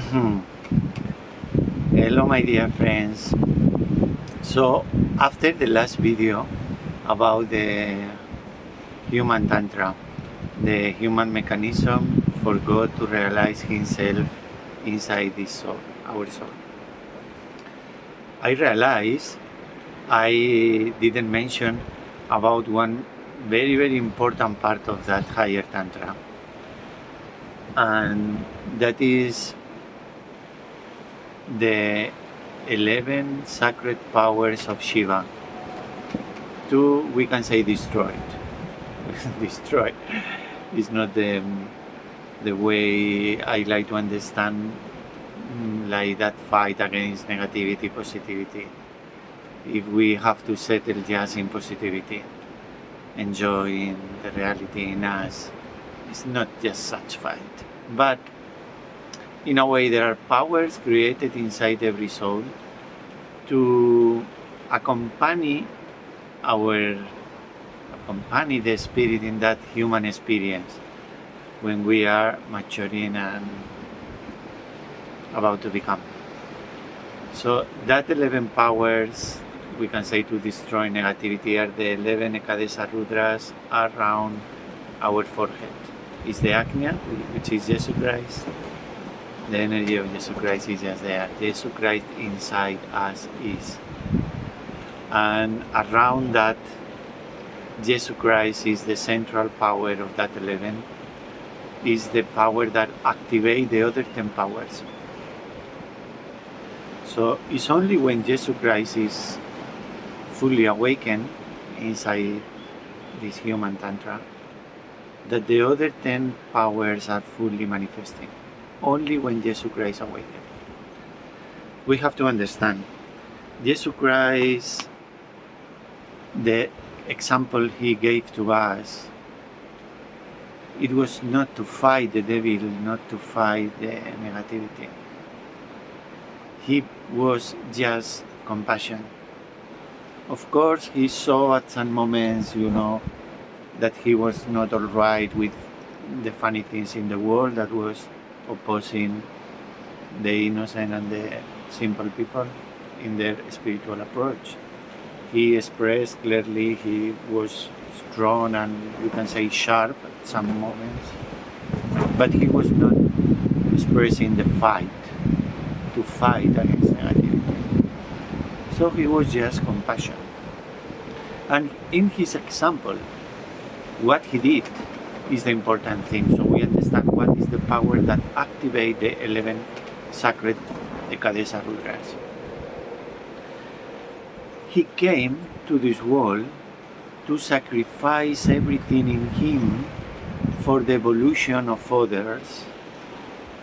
Hello my dear friends. So after the last video about the human Tantra, the human mechanism for God to realize himself inside this soul, our soul, I realized I didn't mention about one very important part of that higher Tantra, and that is the 11 sacred powers of Shiva. Two, we can say destroyed. Destroyed is not the way I like to understand, like that fight against negativity, positivity. If we have to settle just in positivity, enjoying the reality in us, it's not just such fight. But in a way, there are powers created inside every soul to accompany the spirit in that human experience when we are maturing and about to become. So that 11 powers, we can say, to destroy negativity are the 11 Ekadesha Rudras around our forehead. It's the Ajna, which is Jesus Christ. The energy of Jesus Christ is just there. Jesus Christ inside us is. And around that, Jesus Christ is the central power of that 11, is the power that activates the other 10 powers. So it's only when Jesus Christ is fully awakened inside this human Tantra that the other 10 powers are fully manifesting. Only when Jesus Christ awakened. We have to understand, Jesus Christ, the example he gave to us, it was not to fight the devil, not to fight the negativity. He was just compassion. Of course, he saw at some moments, that he was not all right with the funny things in the world that was opposing the innocent and the simple people in their spiritual approach. He expressed clearly, he was strong and you can say sharp at some moments, but he was not expressing the fight, to fight against negativity. So he was just compassion. And in his example, what he did is the important thing. So we understand what is the power that activates the 11 sacred Ekadesha Rudras. He came to this world to sacrifice everything in him for the evolution of others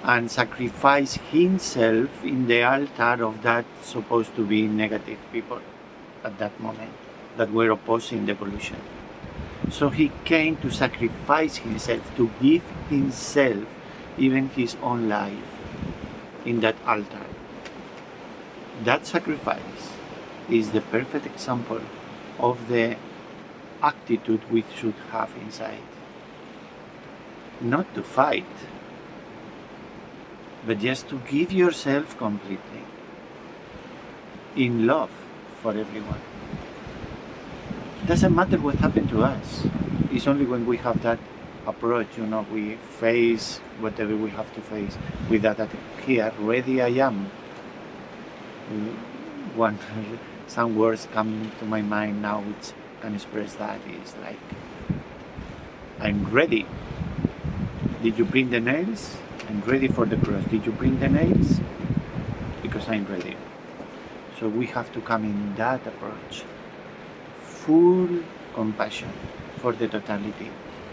and sacrifice himself in the altar of that supposed to be negative people at that moment that were opposing the evolution. So he came to sacrifice himself, to give himself, even his own life, in that altar. That sacrifice is the perfect example of the attitude we should have inside. Not to fight, but just to give yourself completely, in love for everyone. Doesn't matter what happened to us. It's only when we have that approach, we face whatever we have to face with that here, ready I am. Some words come to my mind now which can express that is like, I'm ready. Did you bring the nails? I'm ready for the cross. Did you bring the nails? Because I'm ready. So we have to come in that approach. Full compassion for the totality,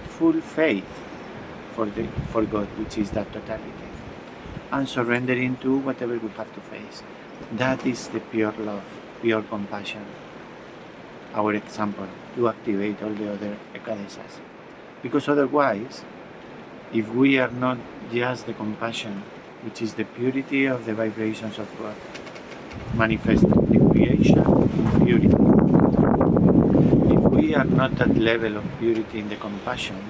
full faith for God, which is that totality, and surrendering to whatever we have to face. That is the pure love, pure compassion, our example to activate all the other Ekadeshas. Because otherwise, if we are not just the compassion, which is the purity of the vibrations of God, manifested in creation, in purity. If we are not at level of purity in the compassion,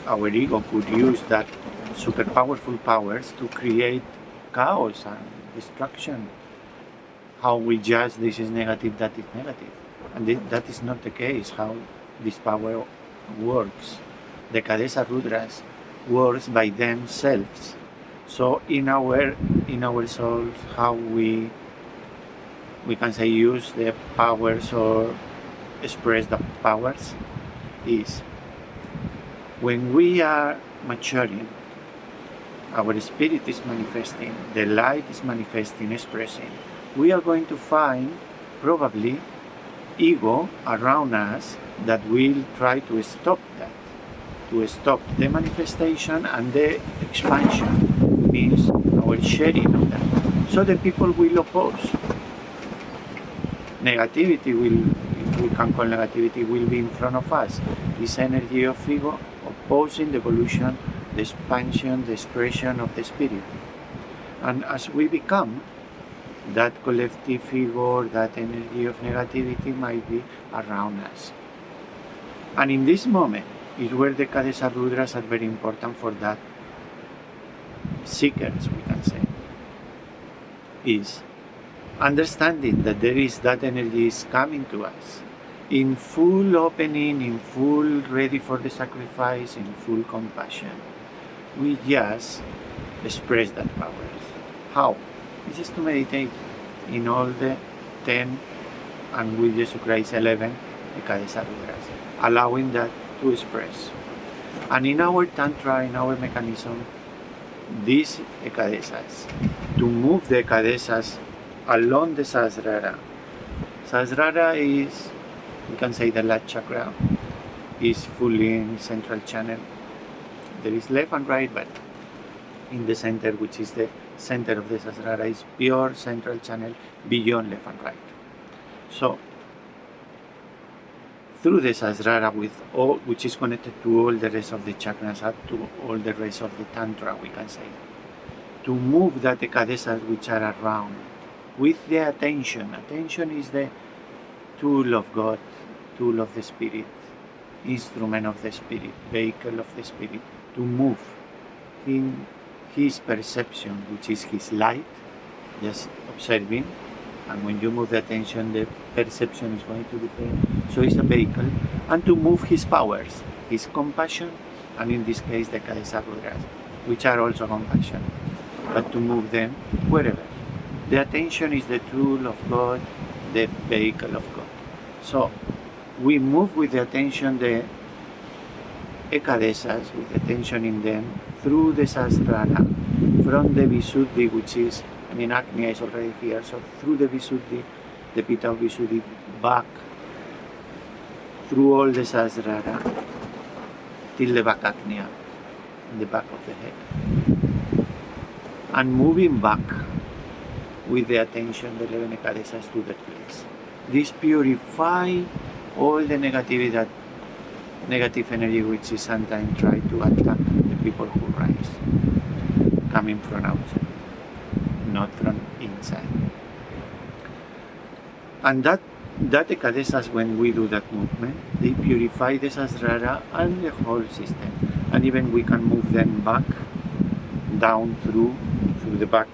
our ego could use that super powerful powers to create chaos and destruction. How we judge this is negative, that is negative. And that is not the case, how this power works. The Ekadesha Rudras works by themselves. So in our souls, how we can say use the powers or express the powers is when we are maturing, our spirit is manifesting, the light is manifesting, expressing. We are going to find probably ego around us that will try to stop that, to stop the manifestation and the expansion, means our sharing of that. So the people will oppose. Negativity will, if we can call negativity, will be in front of us. This energy of ego opposing the evolution, the expansion, the expression of the spirit. And as we become, that collective figure, that energy of negativity might be around us. And in this moment is where the Ekadesha Rudras are very important for that seekers, we can say, is understanding that there is that energy is coming to us in full opening, in full ready for the sacrifice, in full compassion. We just express that power. How? It's just to meditate in all the 10 and with Jesus Christ 11 Ekadesha Rudras, allowing that to express. And in our Tantra, in our mechanism, these Ekadeshas, to move the Ekadeshas along the Sahasrara. Sahasrara is, we can say the last chakra, is fully in central channel. There is left and right, but in the center, which is the center of the Sahasrara, is pure central channel beyond left and right. So, through the Sahasrara, with all, which is connected to all the rest of the chakras, up to all the rest of the Tantra, we can say, to move that Ekadeshas which are around with the attention. Attention is the tool of God, tool of the Spirit, instrument of the Spirit, vehicle of the Spirit, to move in his perception, which is his light, just observing. And when you move the attention, the perception is going to differ. So it's a vehicle. And to move his powers, his compassion, and in this case the Ekadesha Rudras, which are also compassion, but to move them wherever. The attention is the tool of God, the vehicle of God. So we move with the attention the Ekadeshas, with the attention in them, through the Sahasrara, from the Visuddhi, which is, Agnya is already here, so through the Visuddhi, the Pitta of Visuddhi, back, through all the Sahasrara, till the back Agnya, in the back of the head. And moving back with the attention, the 11 Ekadeshas to that place. This purify all the negative energy which is sometimes try to attack the people who rise, coming from outside, not from inside. And that Ekadeshas, when we do that movement, they purify the Sahasrara and the whole system. And even we can move them back, down through the back,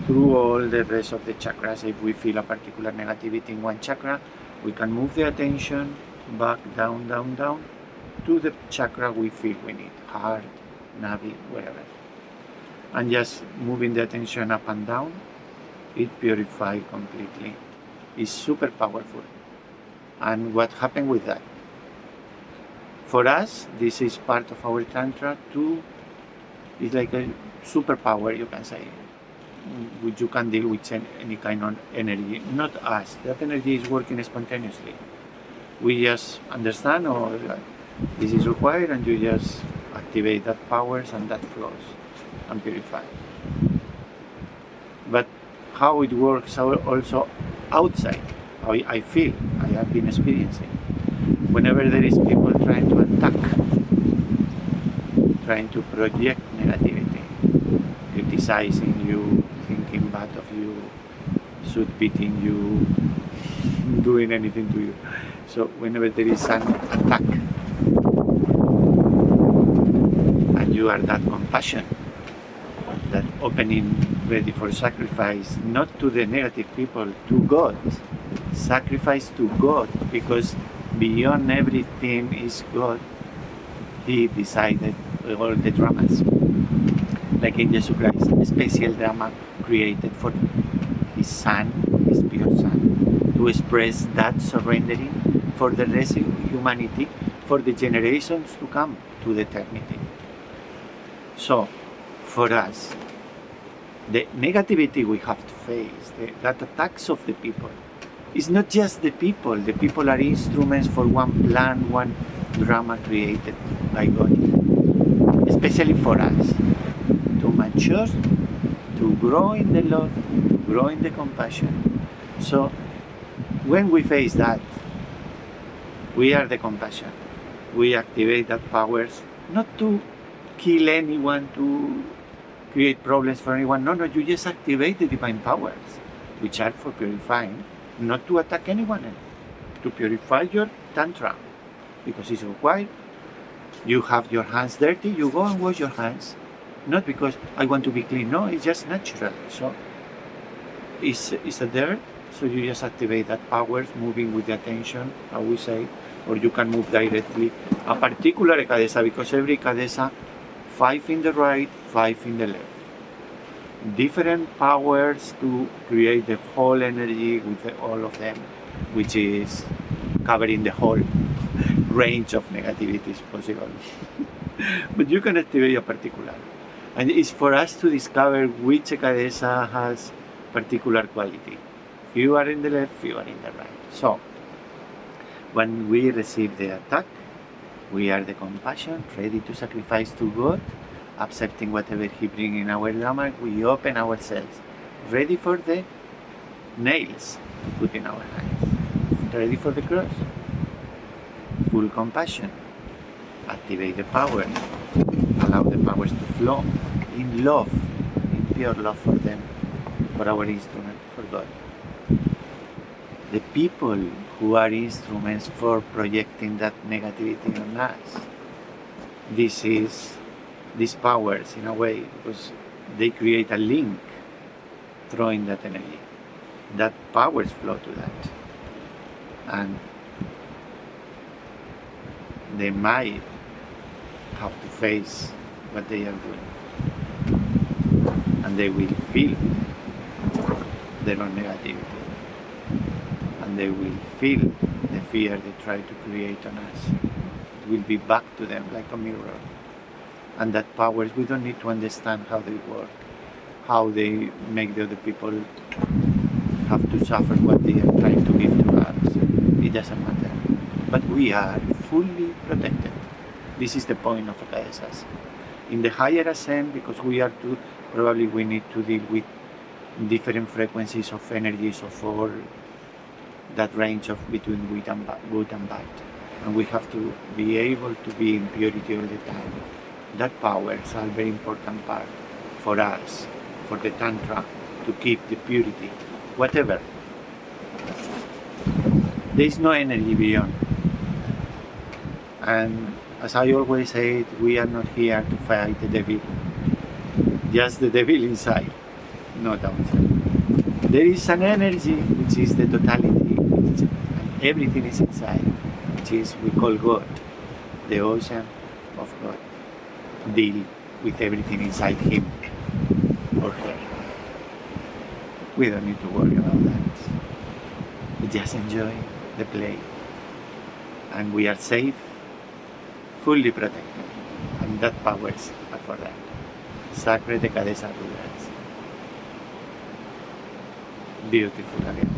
through all the rest of the chakras. If we feel a particular negativity in one chakra, we can move the attention back, down, down, down, to the chakra we feel we need, heart, navi, wherever. And just moving the attention up and down, it purifies completely. It's super powerful. And what happened with that? For us, this is part of our Tantra too. It's like a superpower, you can say, which you can deal with any kind of energy. Not us. That energy is working spontaneously. We just understand, this is required, and you just activate that powers and that flows and purify. But how it works also outside, how I feel, I have been experiencing. Whenever there is people trying to attack, trying to project negativity, criticizing you, thinking bad of you, beating you, doing anything to you. So whenever there is an attack, and you are that compassion, that opening ready for sacrifice, not to the negative people, to God. Sacrifice to God, because beyond everything is God. He decided all the dramas, like in Jesus Christ, a special drama created for his son, his pure son, to express that surrendering for the rest of humanity, for the generations to come, to the eternity. So, for us, the negativity we have to face, that attacks of the people, it's not just the people. The people are instruments for one plan, one drama created by God, especially for us, to mature, to grow in the love, to grow in the compassion. So when we face that, we are the compassion. We activate that powers, not to kill anyone, to create problems for anyone. No, you just activate the divine powers, which are for purifying, not to attack anyone else, to purify your Tantra, because it's required. You have your hands dirty, you go and wash your hands, not because I want to be clean, no, it's just natural. So it's a dirt, so you just activate that powers, moving with the attention, how we say, or you can move directly a particular Ekadesha, because every Ekadesha, 5 in the right, 5 in the left. Different powers to create the whole energy with all of them, which is covering the whole range of negativities possible. But you can activate a particular. And it's for us to discover which Ekadesha has particular quality. Few are in the left, few are in the right. So, when we receive the attack, we are the compassion, ready to sacrifice to God, accepting whatever He brings in our drama. We open ourselves, ready for the nails to put in our hands, ready for the cross. Full compassion, activate the powers, allow the powers to flow in love, in pure love for them, for our instrument, for God. The people who are instruments for projecting that negativity on us, these powers in a way, because they create a link, throwing that energy. That powers flow to that. And they might have to face what they are doing. And they will feel their own negativity. And they will feel the fear they try to create on us. It will be back to them like a mirror. And that powers, we don't need to understand how they work, how they make the other people have to suffer what they are trying to give to us. It doesn't matter. But we are fully protected. This is the point of Ekadeshas. In the higher ascent, because we are too, probably we need to deal with different frequencies of energies of all that range of between good and bad. And we have to be able to be in purity all the time. That powers are a very important part for us, for the Tantra, to keep the purity, whatever. There is no energy beyond. And as I always say, we are not here to fight the devil. Just the devil inside, not outside. There is an energy which is the totality, and everything is inside, which is we call God, the ocean of God. Deal with everything inside him or her. We don't need to worry about that. We just enjoy the play. And we are safe, fully protected. And that powers are for that. Sacred Ekadesha Rudras. Beautiful again.